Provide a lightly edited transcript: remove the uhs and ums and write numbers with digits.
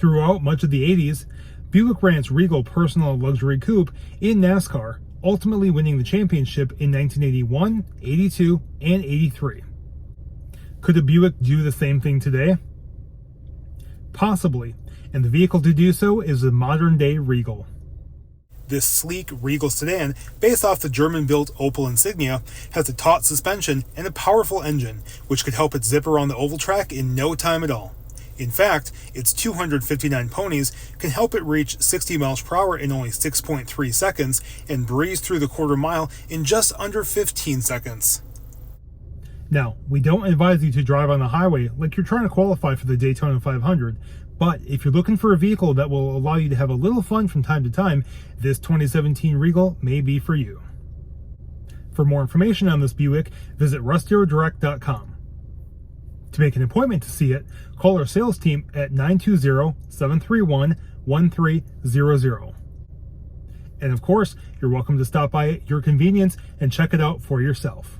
Throughout much of the 80s, Buick ran its Regal personal luxury coupe in NASCAR, ultimately winning the championship in 1981, 82, and 83. Could a Buick do the same thing today? Possibly, and the vehicle to do so is the modern-day Regal. This sleek Regal sedan, based off the German-built Opel Insignia, has a taut suspension and a powerful engine, which could help it zip around the oval track in no time at all. In fact, its 259 ponies can help it reach 60 miles per hour in only 6.3 seconds and breeze through the quarter mile in just under 15 seconds. Now, we don't advise you to drive on the highway like you're trying to qualify for the Daytona 500, but if you're looking for a vehicle that will allow you to have a little fun from time to time, this 2017 Regal may be for you. For more information on this Buick, visit RussDarrowDirect.com. To make an appointment to see it, call our sales team at 920-731-1300. And of course, you're welcome to stop by at your convenience and check it out for yourself.